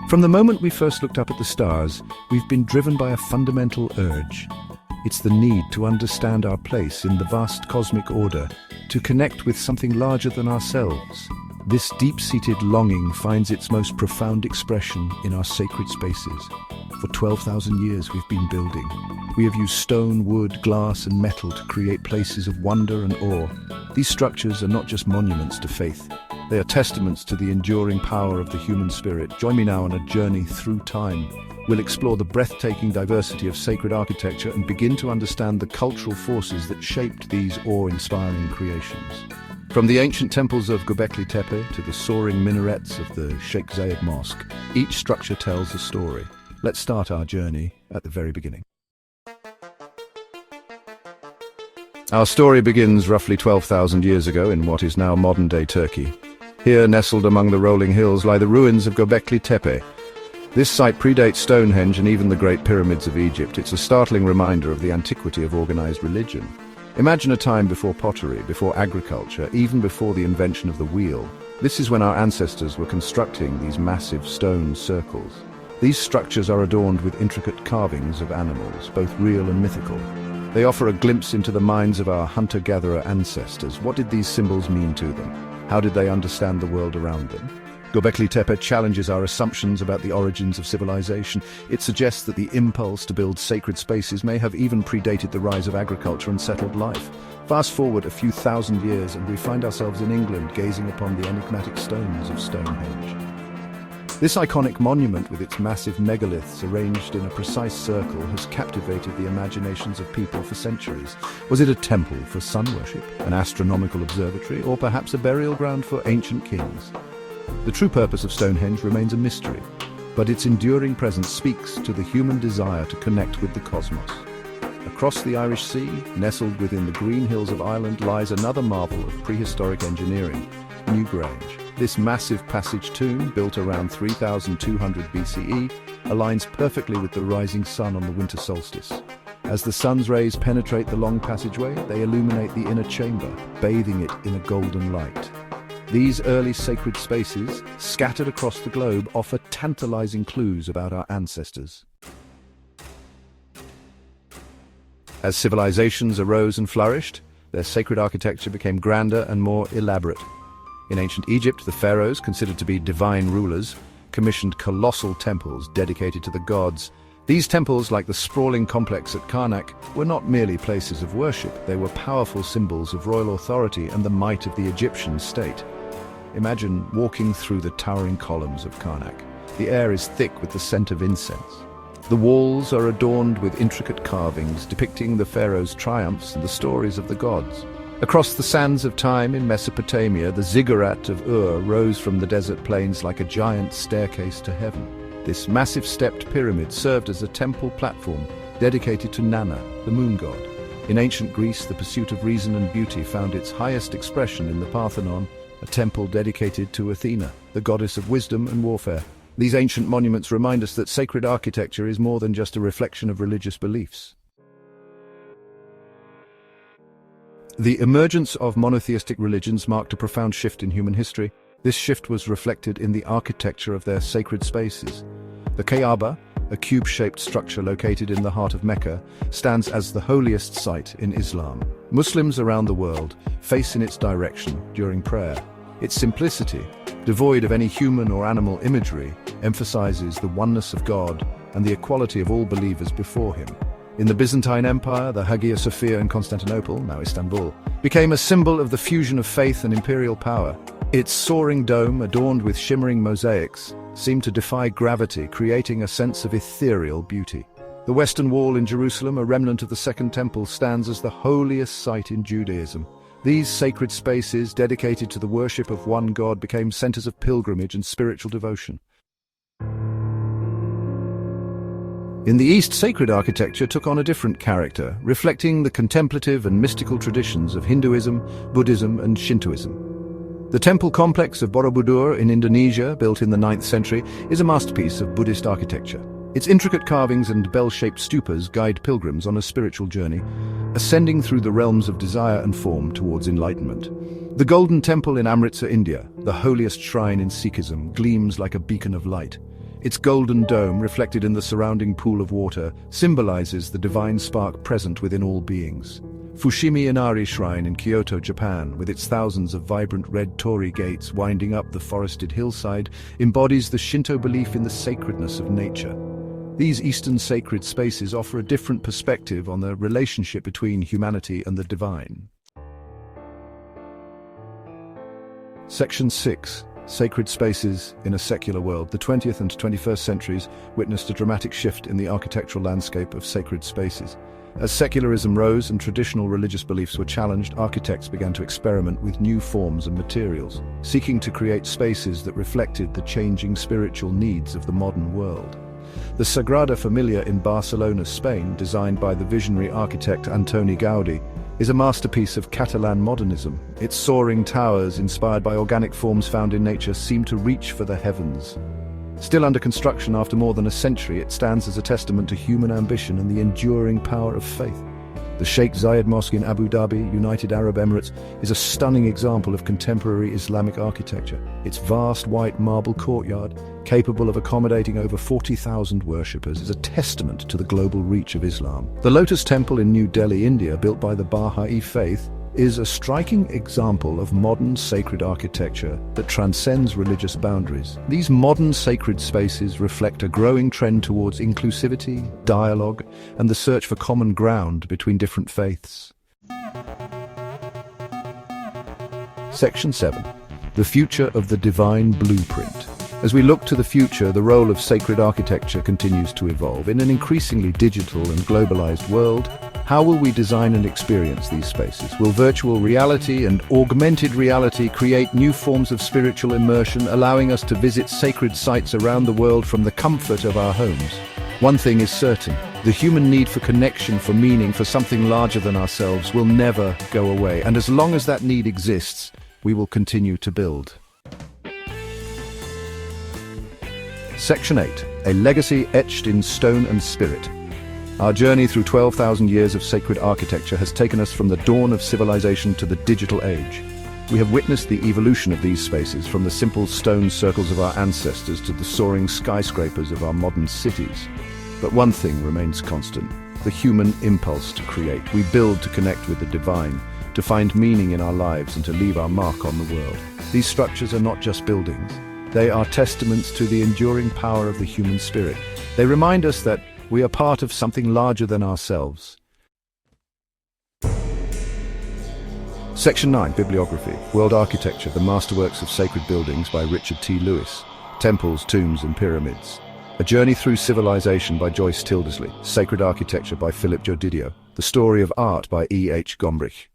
From the moment we first looked up at the stars, we've been driven by a fundamental urge. It's the need to understand our place in the vast cosmic order, to connect with something larger than ourselves. This deep-seated longing finds its most profound expression in our sacred spaces. For 12,000 years we've been building. We have used stone, wood, glass and metal to create places of wonder and awe. These structures are not just monuments to faith. They are testaments to the enduring power of the human spirit. Join me now on a journey through time. We'll explore the breathtaking diversity of sacred architecture and begin to understand the cultural forces that shaped these awe-inspiring creations. From the ancient temples of Göbekli Tepe to the soaring minarets of the Sheikh Zayed Mosque, each structure tells a story. Let's start our journey at the very beginning. Our story begins roughly 12,000 years ago in what is now modern-day Turkey. Here, nestled among the rolling hills, lie the ruins of Göbekli Tepe. This site predates Stonehenge and even the Great Pyramids of Egypt. It's a startling reminder of the antiquity of organized religion. Imagine a time before pottery, before agriculture, even before the invention of the wheel. This is when our ancestors were constructing these massive stone circles. These structures are adorned with intricate carvings of animals, both real and mythical. They offer a glimpse into the minds of our hunter-gatherer ancestors. What did these symbols mean to them? How did they understand the world around them? Göbekli Tepe challenges our assumptions about the origins of civilization. It suggests that the impulse to build sacred spaces may have even predated the rise of agriculture and settled life. Fast forward a few thousand years and we find ourselves in England gazing upon the enigmatic stones of Stonehenge. This iconic monument with its massive megaliths arranged in a precise circle has captivated the imaginations of people for centuries. Was it a temple for sun worship, an astronomical observatory, or perhaps a burial ground for ancient kings? The true purpose of Stonehenge remains a mystery, but its enduring presence speaks to the human desire to connect with the cosmos. Across the Irish Sea, nestled within the green hills of Ireland, lies another marvel of prehistoric engineering, Newgrange. This massive passage tomb, built around 3200 BCE, aligns perfectly with the rising sun on the winter solstice. As the sun's rays penetrate the long passageway, they illuminate the inner chamber, bathing it in a golden light. These early sacred spaces, scattered across the globe, offer tantalizing clues about our ancestors. As civilizations arose and flourished, their sacred architecture became grander and more elaborate. In ancient Egypt, the pharaohs, considered to be divine rulers, commissioned colossal temples dedicated to the gods. These temples, like the sprawling complex at Karnak, were not merely places of worship. They were powerful symbols of royal authority and the might of the Egyptian state. Imagine walking through the towering columns of Karnak. The air is thick with the scent of incense. The walls are adorned with intricate carvings depicting the pharaohs' triumphs and the stories of the gods. Across the sands of time in Mesopotamia, the Ziggurat of Ur rose from the desert plains like a giant staircase to heaven. This massive stepped pyramid served as a temple platform dedicated to Nana, the moon god. In ancient Greece, the pursuit of reason and beauty found its highest expression in the Parthenon, a temple dedicated to Athena, the goddess of wisdom and warfare. These ancient monuments remind us that sacred architecture is more than just a reflection of religious beliefs. The emergence of monotheistic religions marked a profound shift in human history. This shift was reflected in the architecture of their sacred spaces. The Kaaba, a cube-shaped structure located in the heart of Mecca, stands as the holiest site in Islam. Muslims around the world face in its direction during prayer. Its simplicity, devoid of any human or animal imagery, emphasizes the oneness of God and the equality of all believers before him. In the Byzantine Empire, the Hagia Sophia in Constantinople, now Istanbul, became a symbol of the fusion of faith and imperial power. Its soaring dome, adorned with shimmering mosaics, seemed to defy gravity, creating a sense of ethereal beauty. The Western Wall in Jerusalem, a remnant of the Second Temple, stands as the holiest site in Judaism. These sacred spaces, dedicated to the worship of one God, became centers of pilgrimage and spiritual devotion. In the East, sacred architecture took on a different character, reflecting the contemplative and mystical traditions of Hinduism, Buddhism, and Shintoism. The temple complex of Borobudur in Indonesia, built in the 9th century, is a masterpiece of Buddhist architecture. Its intricate carvings and bell-shaped stupas guide pilgrims on a spiritual journey, ascending through the realms of desire and form towards enlightenment. The Golden Temple in Amritsar, India, the holiest shrine in Sikhism, gleams like a beacon of light. Its golden dome, reflected in the surrounding pool of water, symbolizes the divine spark present within all beings. Fushimi Inari Shrine in Kyoto, Japan, with its thousands of vibrant red torii gates winding up the forested hillside, embodies the Shinto belief in the sacredness of nature. These Eastern sacred spaces offer a different perspective on the relationship between humanity and the divine. Section 6. Sacred Spaces in a Secular World. The 20th and 21st centuries witnessed a dramatic shift in the architectural landscape of sacred spaces. As secularism rose and traditional religious beliefs were challenged, architects began to experiment with new forms and materials, seeking to create spaces that reflected the changing spiritual needs of the modern world. The Sagrada Familia in Barcelona, Spain, designed by the visionary architect Antoni Gaudi, is a masterpiece of Catalan modernism. Its soaring towers, inspired by organic forms found in nature, seem to reach for the heavens. Still under construction after more than a century, it stands as a testament to human ambition and the enduring power of faith. The Sheikh Zayed Mosque in Abu Dhabi, United Arab Emirates, is a stunning example of contemporary Islamic architecture. Its vast white marble courtyard, capable of accommodating over 40,000 worshippers, is a testament to the global reach of Islam. The Lotus Temple in New Delhi, India, built by the Baha'i faith, is a striking example of modern sacred architecture that transcends religious boundaries. These modern sacred spaces reflect a growing trend towards inclusivity, dialogue, and the search for common ground between different faiths. Section 7. The Future of the Divine Blueprint. As we look to the future, the role of sacred architecture continues to evolve. In an increasingly digital and globalized world, how will we design and experience these spaces? Will virtual reality and augmented reality create new forms of spiritual immersion, allowing us to visit sacred sites around the world from the comfort of our homes? One thing is certain: the human need for connection, for meaning, for something larger than ourselves will never go away. And as long as that need exists, we will continue to build. Section 8. A legacy etched in stone and spirit. Our journey through 12,000 years of sacred architecture has taken us from the dawn of civilization to the digital age. We have witnessed the evolution of these spaces, from the simple stone circles of our ancestors to the soaring skyscrapers of our modern cities. But one thing remains constant: the human impulse to create. We build to connect with the divine, to find meaning in our lives and to leave our mark on the world. These structures are not just buildings. They are testaments to the enduring power of the human spirit. They remind us that we are part of something larger than ourselves. Section 9. Bibliography. World Architecture, the Masterworks of Sacred Buildings by Richard T. Lewis. Temples, Tombs and Pyramids. A Journey Through Civilization by Joyce Tildesley. Sacred Architecture by Philip Jodidio. The Story of Art by E. H. Gombrich.